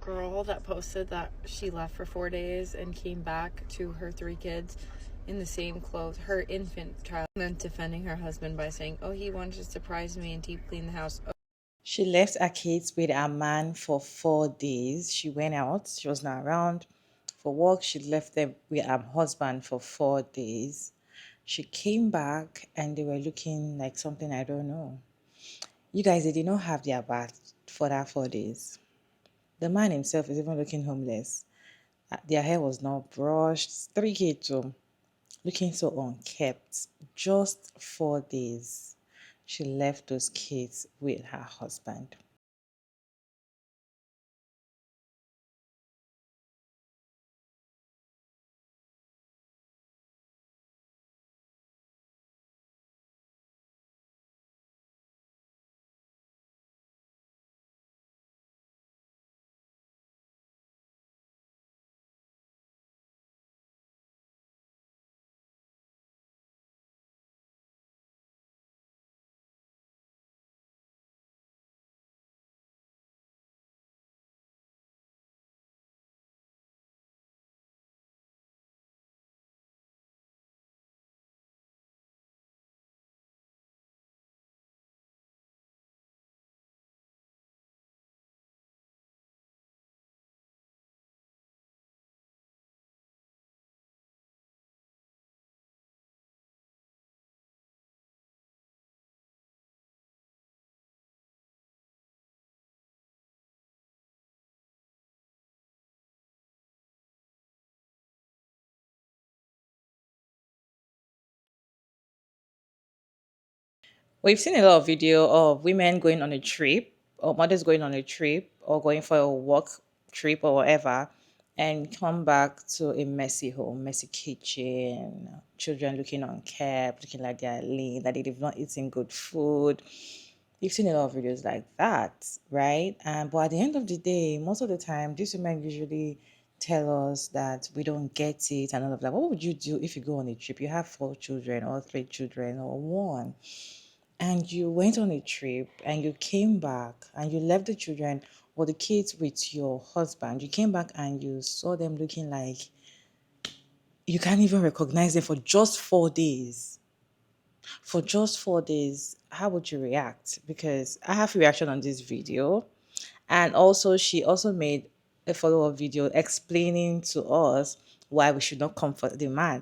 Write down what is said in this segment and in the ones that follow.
girl that posted that she left for 4 days and came back to her 3 kids in the same clothes, her infant child, and then defending her husband by saying, oh, he wanted to surprise me and deep clean the house. She left her kids with her man for 4 days. She went out. She was not around for work. She left them with her husband for 4 days. She came back and they were looking like something I don't know. You guys, they did not have their bath for that 4 days. The man himself is even looking homeless. Their hair was not brushed. 3 kids too, looking so unkept. Just 4 days. She left those kids with her husband. We've seen a lot of video of women going on a trip, or mothers going on a trip, or going for a work trip or whatever, and come back to a messy home, messy kitchen, children looking unkept, looking like they're lean, that they've not eaten good food. You've seen a lot of videos like that, right? But at the end of the day, most of the time, these women usually tell us that we don't get it and all of that. What would you do if you go on a trip? You have 4 children, or 3 children, or one, and you went on a trip and you came back and you left the children or the kids with your husband. You came back and you saw them looking like you can't even recognize them for just 4 days. For just 4 days, how would you react? Because I have a reaction on this video. And also, she also made a follow-up video explaining to us why we should not comfort the man.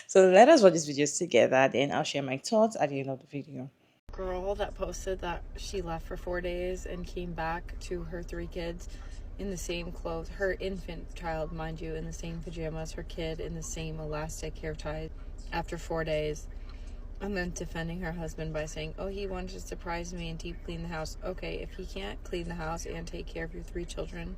So let us watch this video together, then I'll share my thoughts at the end of the video. Girl that posted that she left for 4 days and came back to her 3 kids in the same clothes, her infant child, mind you, in the same pajamas, her kid in the same elastic hair tie after 4 days, and then defending her husband by saying, oh, he wanted to surprise me and deep clean the house. Okay, if he can't clean the house and take care of your 3 children,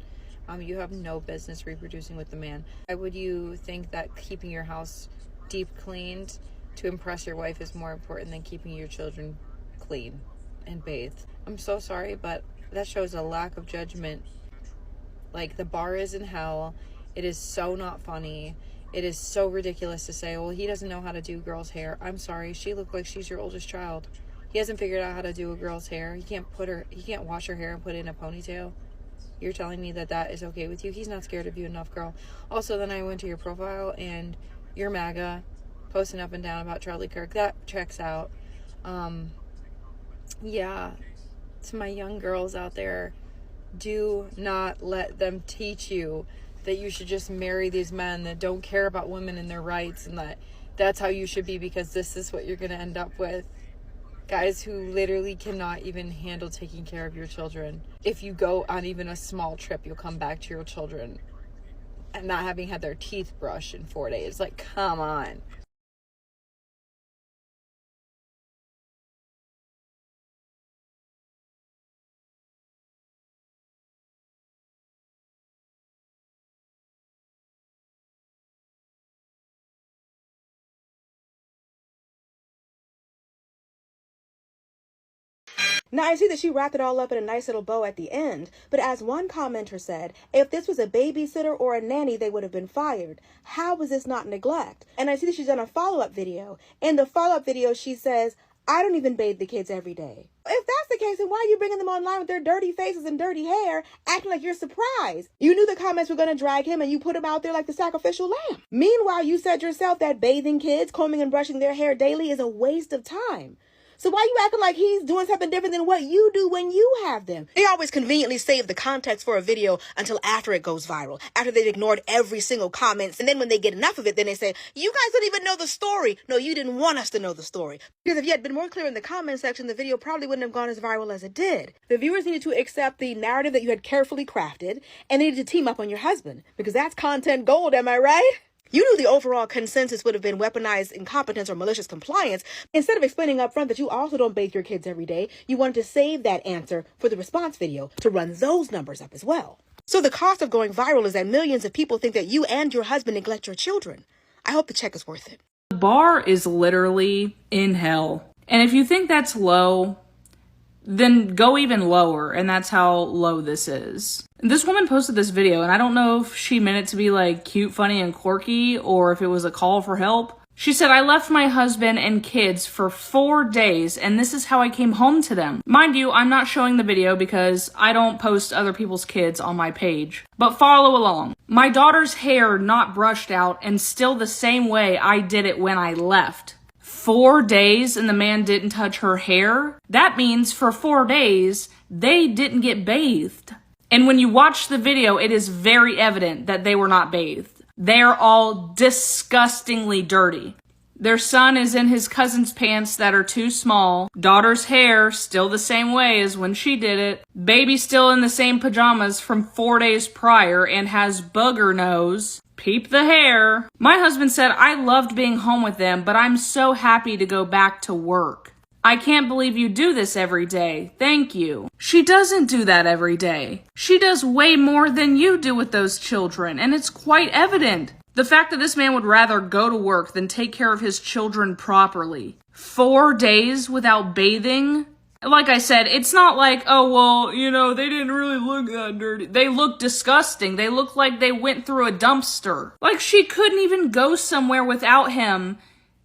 you have no business reproducing with the man. Why would you think that keeping your house deep cleaned to impress your wife is more important than keeping your children clean and bathed? I'm so sorry, but that shows a lack of judgment. Like, the bar is in hell. It is so not funny. It is so ridiculous to say, well, he doesn't know how to do girls' hair. I'm sorry, she looked like she's your oldest child. He hasn't figured out how to do a girl's hair. He can't wash her hair and put it in a ponytail. You're telling me that that is okay with you? He's not scared of you enough, girl. Also, then I went to your profile and you're MAGA, posting up and down about Charlie Kirk. That checks out. Yeah, to my young girls out there, do not let them teach you that you should just marry these men that don't care about women and their rights, and that's how you should be, because this is what you're going to end up with. Guys who literally cannot even handle taking care of your children. If you go on even a small trip, you'll come back to your children and not having had their teeth brushed in 4 days. Like, come on. Now, I see that she wrapped it all up in a nice little bow at the end, but as one commenter said, if this was a babysitter or a nanny, they would have been fired. How was this not neglect? And I see that she's done a follow-up video. In the follow-up video, she says, I don't even bathe the kids every day. If that's the case, then why are you bringing them online with their dirty faces and dirty hair, acting like you're surprised? You knew the comments were going to drag him and you put him out there like the sacrificial lamb. Meanwhile, you said yourself that bathing kids, combing and brushing their hair daily is a waste of time. So why you acting like he's doing something different than what you do when you have them? They always conveniently save the context for a video until after it goes viral, after they've ignored every single comment. And then when they get enough of it, then they say, you guys don't even know the story. No, you didn't want us to know the story. Because if you had been more clear in the comment section, the video probably wouldn't have gone as viral as it did. The viewers needed to accept the narrative that you had carefully crafted and needed to team up on your husband. Because that's content gold, am I right? You knew the overall consensus would have been weaponized incompetence or malicious compliance. Instead of explaining up front that you also don't bathe your kids every day, you wanted to save that answer for the response video to run those numbers up as well. So the cost of going viral is that millions of people think that you and your husband neglect your children. I hope the check is worth it. The bar is literally in hell. And if you think that's low, then go even lower, and that's how low this is. This woman posted this video, and I don't know if she meant it to be like cute, funny, and quirky, or if it was a call for help. She said, I left my husband and kids for 4 days, and this is how I came home to them. Mind you, I'm not showing the video because I don't post other people's kids on my page. But follow along. My daughter's hair not brushed out and still the same way I did it when I left. 4 days and the man didn't touch her hair? That means for 4 days, they didn't get bathed. And when you watch the video, it is very evident that they were not bathed. They're all disgustingly dirty. Their son is in his cousin's pants that are too small. Daughter's hair still the same way as when she did it. Baby still in the same pajamas from 4 days prior and has booger nose. Peep the hair. My husband said, I loved being home with them, but I'm so happy to go back to work. I can't believe you do this every day. Thank you. She doesn't do that every day. She does way more than you do with those children, and it's quite evident. The fact that this man would rather go to work than take care of his children properly. 4 days without bathing? Like I said, it's not like, oh, well, you know, they didn't really look that dirty. They look disgusting. They look like they went through a dumpster. Like she couldn't even go somewhere without him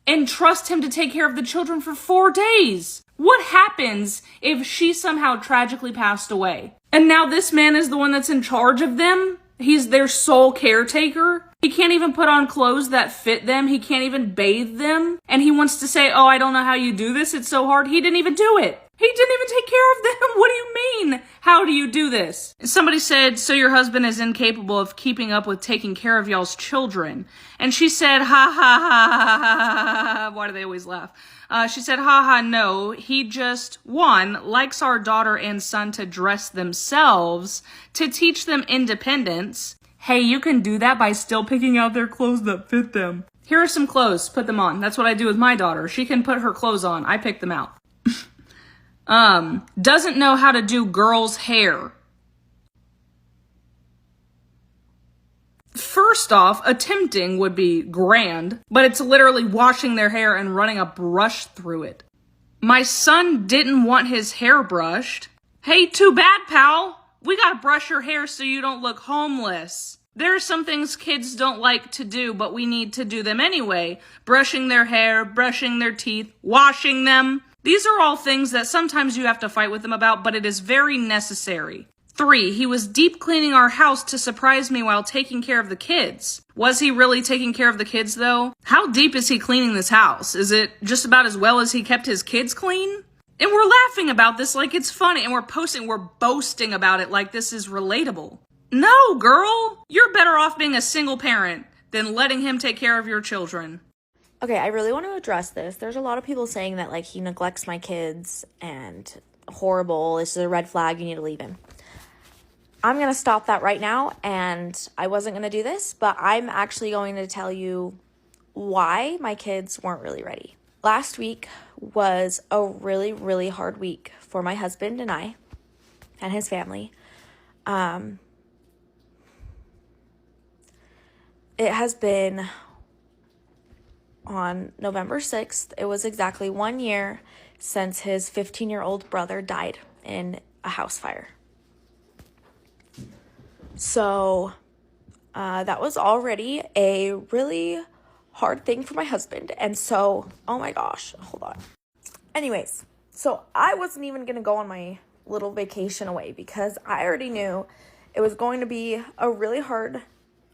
and trust him to take care of the children for 4 days. What happens if she somehow tragically passed away? And now this man is the one that's in charge of them? He's their sole caretaker? He can't even put on clothes that fit them. He can't even bathe them. And he wants to say, oh, I don't know how you do this. It's so hard. He didn't even do it. He didn't even take care of them. What do you mean? How do you do this? Somebody said, so your husband is incapable of keeping up with taking care of y'all's children. And she said, ha ha ha ha ha ha. Why do they always laugh? She said, ha ha, no. He just, one, likes our daughter and son to dress themselves, to teach them independence. Hey, you can do that by still picking out their clothes that fit them. Here are some clothes. Put them on. That's what I do with my daughter. She can put her clothes on. I pick them out. Doesn't know how to do girls' hair. First off, attempting would be grand, but it's literally washing their hair and running a brush through it. My son didn't want his hair brushed. Hey, too bad, pal. We gotta brush your hair so you don't look homeless. There are some things kids don't like to do, but we need to do them anyway. Brushing their hair, brushing their teeth, washing them. These are all things that sometimes you have to fight with them about, but it is very necessary. 3, he was deep cleaning our house to surprise me while taking care of the kids. Was he really taking care of the kids, though? How deep is he cleaning this house? Is it just about as well as he kept his kids clean? And we're laughing about this like it's funny, and we're boasting about it like this is relatable. No, girl! You're better off being a single parent than letting him take care of your children. Okay, I really want to address this. There's a lot of people saying that, like, he neglects my kids and horrible, this is a red flag, you need to leave him. I'm going to stop that right now, and I wasn't going to do this, but I'm actually going to tell you why my kids weren't really ready. Last week was a really, really hard week for my husband and I and his family. It has been on November 6th. It was exactly 1 year since his 15-year-old brother died in a house fire. So that was already a really hard thing for my husband. And so, oh my gosh, hold on. Anyways, So I wasn't even going to go on my little vacation away because I already knew it was going to be a really hard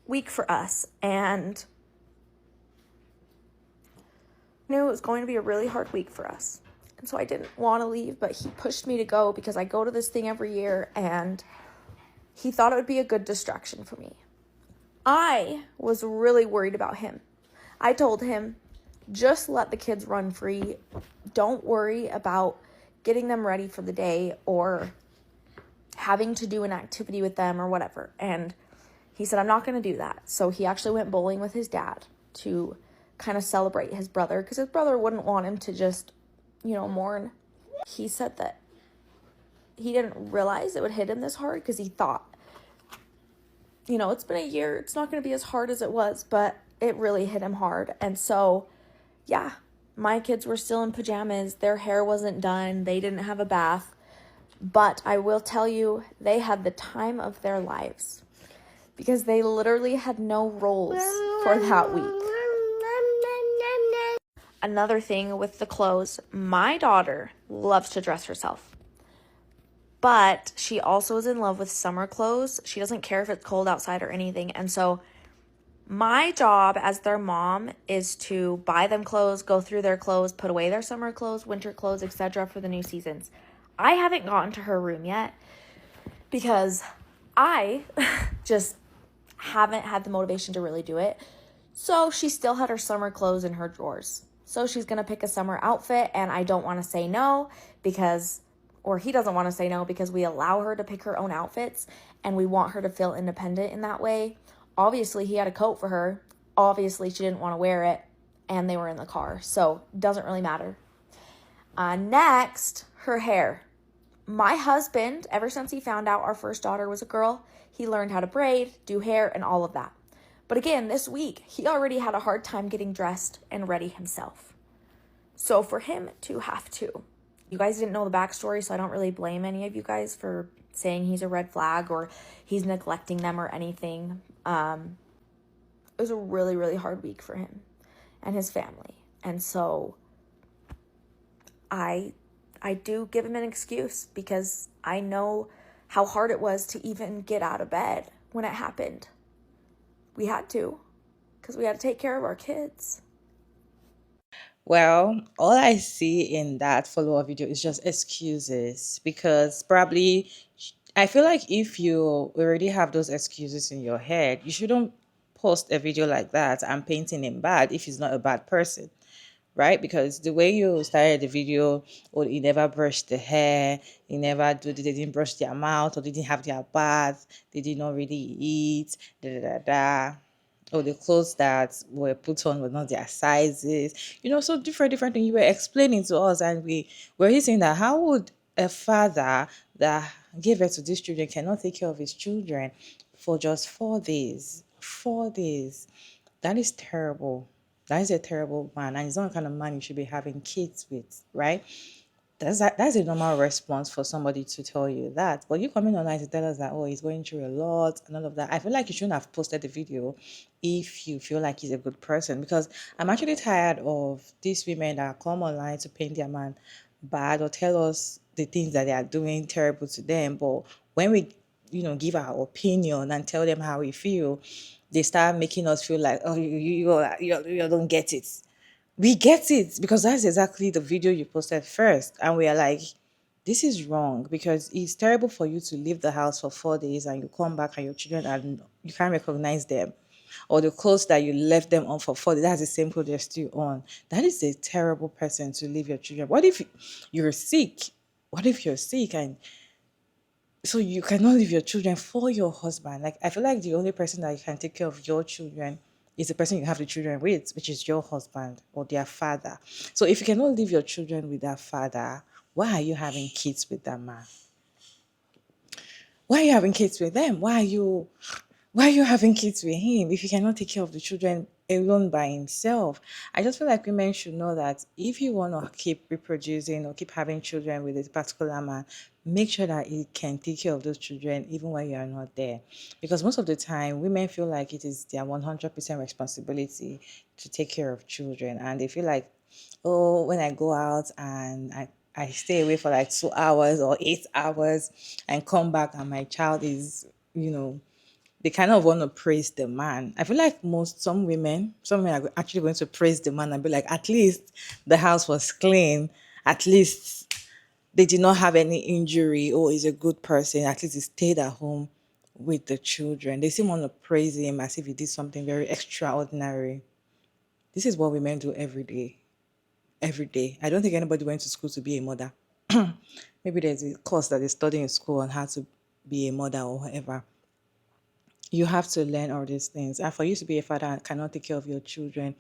week for us, and knew it was going to be a really hard week for us. And so I didn't want to leave, but he pushed me to go because I go to this thing every year, and he thought it would be a good distraction for me. I was really worried about him. I told him, just let the kids run free. Don't worry about getting them ready for the day or having to do an activity with them or whatever. And he said, I'm not going to do that. So he actually went bowling with his dad to kind of celebrate his brother, because his brother wouldn't want him to just, mourn. He said that he didn't realize it would hit him this hard because he thought, it's been a year. It's not going to be as hard as it was, but it really hit him hard. And so, yeah, my kids were still in pajamas. Their hair wasn't done. They didn't have a bath. But I will tell you, they had the time of their lives because they literally had no roles for that week. Another thing with the clothes, my daughter loves to dress herself, but she also is in love with summer clothes. She doesn't care if it's cold outside or anything. And so my job as their mom is to buy them clothes, go through their clothes, put away their summer clothes, winter clothes, etc. for the new seasons. I haven't gotten to her room yet because I just haven't had the motivation to really do it. So she still had her summer clothes in her drawers. So she's going to pick a summer outfit, and I don't want to say no or he doesn't want to say no because we allow her to pick her own outfits and we want her to feel independent in that way. Obviously, he had a coat for her. Obviously, she didn't want to wear it, and they were in the car. So it doesn't really matter. Next, her hair. My husband, ever since he found out our first daughter was a girl, he learned how to braid, do hair, and all of that. But again, this week, he already had a hard time getting dressed and ready himself. So for him to have to, you guys didn't know the backstory, so I don't really blame any of you guys for saying he's a red flag or he's neglecting them or anything. It was a really, really hard week for him and his family. And so I do give him an excuse because I know how hard it was to even get out of bed when it happened. We had to, because we had to take care of our kids. Well, all I see in that follow-up video is just excuses because probably I feel like if you already have those excuses in your head, you shouldn't post a video like that and painting him bad if he's not a bad person, right? Because the way you started the video, or he never brushed the hair, they didn't brush their mouth, or they didn't have their bath, they did not really eat, da da da da. Or the clothes that were put on were not their sizes, so different things you were explaining to us, and we were saying that how would a father that gave birth to these children cannot take care of his children for just 4 days? 4 days. That is terrible. That is a terrible man, and it's not the kind of man you should be having kids with, right? That's a normal response for somebody to tell you that. But you coming online to tell us that, he's going through a lot and all of that. I feel like you shouldn't have posted the video if you feel like he's a good person, because I'm actually tired of these women that come online to paint their man bad or tell us the things that they are doing terrible to them. But when we, give our opinion and tell them how we feel, they start making us feel like, you don't get it. We get it because that's exactly the video you posted first. And we are like, this is wrong because it's terrible for you to leave the house for 4 days and you come back and your children and you can't recognize them. Or the clothes that you left them on for 4 days, that's the same clothes they're still on. That is a terrible person to leave your children. What if you're sick? What if you're sick and so you cannot leave your children for your husband? Like, I feel like the only person that you can take care of your children is the person you have the children with, which is your husband or their father. So if you cannot leave your children with that father, why are you having kids with that man? Why are you having kids with them? Why are you having kids with him if you cannot take care of the children alone by himself? I just feel like women should know that if you want to keep reproducing or keep having children with a particular man, make sure that he can take care of those children even when you are not there. Because most of the time, women feel like it is their 100% responsibility to take care of children. And they feel like, when I go out and I stay away for like 2 hours or 8 hours and come back, and my child is, they kind of want to praise the man. I feel like some women are actually going to praise the man and be like, at least the house was clean. At least they did not have any injury. Oh, he's a good person. At least he stayed at home with the children. They still want to praise him as if he did something very extraordinary. This is what women do every day. Every day. I don't think anybody went to school to be a mother. Maybe there's a course that they study in school on how to be a mother or whatever. You have to learn all these things. And for you to be a father and cannot take care of your children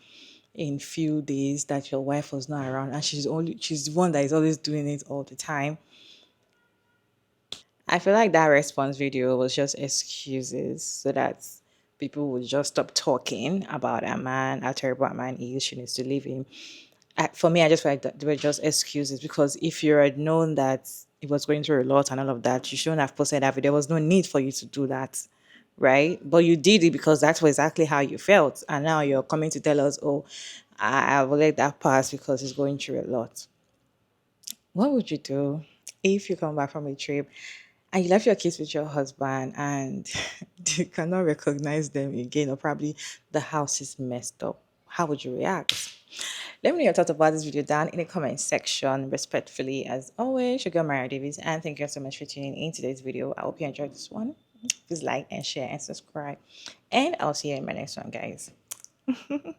in few days that your wife was not around, and she's the one that is always doing it all the time. I feel like that response video was just excuses so that people would just stop talking about a man, how terrible a man is, she needs to leave him. For me, I just feel like that they were just excuses, because if you had known that he was going through a lot and all of that, you shouldn't have posted that video. There was no need for you to do that, right? But you did it because that's exactly how you felt. And now you're coming to tell us, oh, I will let that pass because he's going through a lot. What would you do if you come back from a trip and you left your kids with your husband and you cannot recognize them again, or probably the house is messed up? How would you react? Let me know your thoughts about this video down in the comment section. Respectfully, as always, Sugar Maria Davis, and thank you so much for tuning in today's video. I hope you enjoyed this one. Please like and share and subscribe, and I'll see you in my next one, guys.